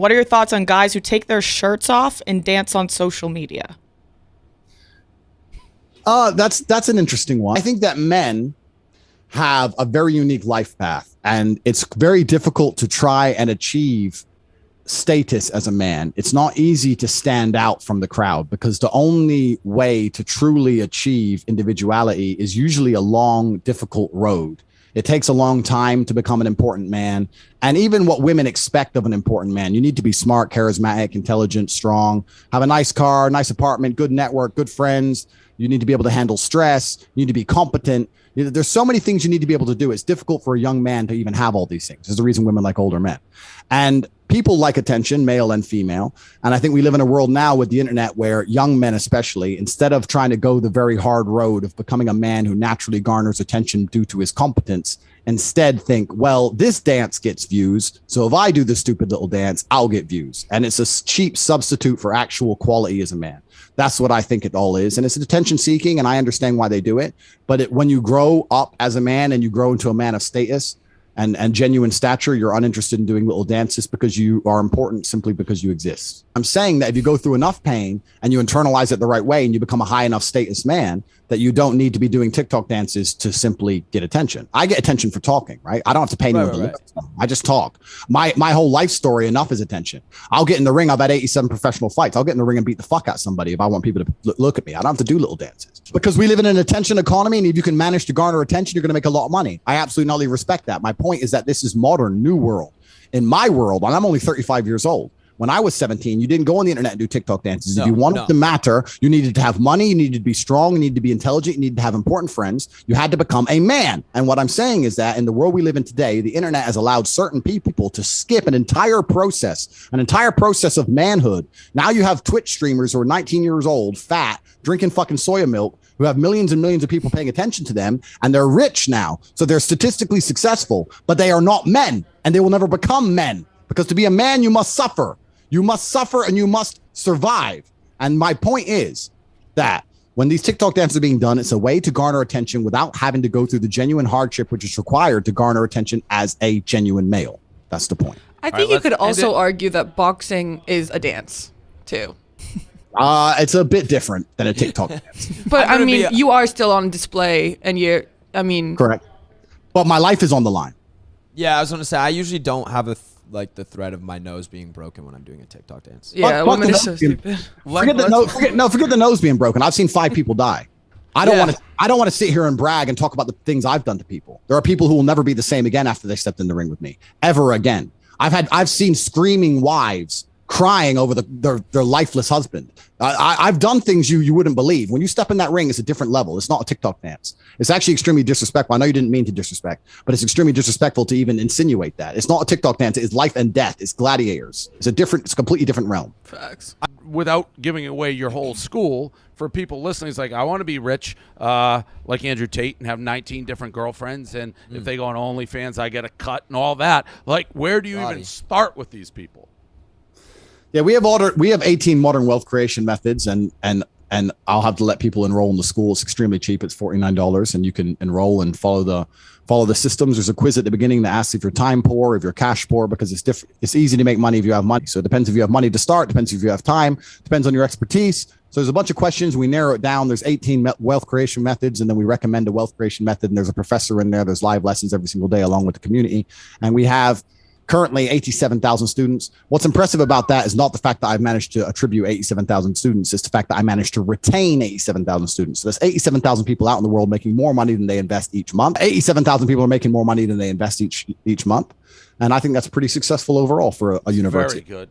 What are your thoughts on guys who take their shirts off and dance on social media? That's an interesting one. I think that men have a very unique life path, and it's very difficult to try and achieve status as a man. It's not easy to stand out from the crowd, because the only way to truly achieve individuality is usually a long, difficult road. It takes a long time to become an important man. And even what women expect of an important man, you need to be smart, charismatic, intelligent, strong, have a nice car, nice apartment, good network, good friends. You need to be able to handle stress. You need to be competent. There's so many things you need to be able to do. It's difficult for a young man to even have all these things. There's a reason women like older men. And people like attention, male and female. And I think we live in a world now with the internet where young men, especially, instead of trying to go the very hard road of becoming a man who naturally garners attention due to his competence, instead think, well, this dance gets views, so if I do this stupid little dance, I'll get views. And it's a cheap substitute for actual quality as a man. That's what I think it all is. And it's attention seeking, and I understand why they do it. But when you grow up as a man and you grow into a man of status and genuine stature, you're uninterested in doing little dances because you are important simply because you exist. I'm saying that if you go through enough pain and you internalize it the right way and you become a high enough status man, that you don't need to be doing TikTok dances to simply get attention. I get attention for talking, right? I don't have to pay anyone to look. I just talk. My whole life story enough is attention. I'll get in the ring. I've had 87 professional fights. I'll get in the ring and beat the fuck out of somebody if I want people to look at me. I don't have to do little dances, because we live in an attention economy. And if you can manage to garner attention, you're going to make a lot of money. I absolutely respect that. My point is that this is modern, new world. In my world, and I'm only 35 years old. When I was 17, you didn't go on the internet and do TikTok dances. If you wanted to matter, you needed to have money, you needed to be strong, you needed to be intelligent, you needed to have important friends. You had to become a man. And what I'm saying is that in the world we live in today, the internet has allowed certain people to skip an entire process of manhood. Now you have Twitch streamers who are 19 years old, fat, drinking fucking soya milk, who have millions and millions of people paying attention to them, and they're rich now. So they're statistically successful, but they are not men, and they will never become men, because to be a man, you must suffer. You must suffer and you must survive. And my point is that when these TikTok dances are being done, it's a way to garner attention without having to go through the genuine hardship which is required to garner attention as a genuine male. That's the point. I think you could also argue that boxing is a dance too. It's a bit different than a TikTok dance. But I mean, you are still on display, and correct. But my life is on the line. Yeah, I was gonna say, I usually don't have the threat of my nose being broken when I'm doing a TikTok dance. Yeah, women are so stupid. Forget the nose being broken. I've seen 5 people die. I don't want to sit here and brag and talk about the things I've done to people. There are people who will never be the same again after they stepped in the ring with me, ever again. I've seen screaming wives crying over their lifeless husband. I've done things you wouldn't believe. When you step in that ring, it's a different level. It's not a TikTok dance. It's actually extremely disrespectful. I know you didn't mean to disrespect, but it's extremely disrespectful to even insinuate that. It's not a TikTok dance. It's life and death. It's gladiators. It's a completely different realm. Facts. Without giving away your whole school, for people listening, it's like, I want to be rich, like Andrew Tate, and have 19 different girlfriends, and if they go on OnlyFans, I get a cut and all that. Like, where do you even start with these people? Yeah, we have 18 modern wealth creation methods, and I'll have to let people enroll in the school. It's extremely cheap. It's $49, and you can enroll and follow the systems. There's a quiz at the beginning that asks if you're time poor, if you're cash poor, because it's different. It's easy to make money if you have money. So it depends if you have money to start, depends if you have time, depends on your expertise. So there's a bunch of questions. We narrow it down. There's 18 wealth creation methods, and then we recommend a wealth creation method. And there's a professor in there. There's live lessons every single day along with the community. And we have currently 87,000 students. What's impressive about that is not the fact that I've managed to attribute 87,000 students. It's the fact that I managed to retain 87,000 students. So there's 87,000 people out in the world making more money than they invest each month. 87,000 people are making more money than they invest each month. And I think that's pretty successful overall for a university. Very good.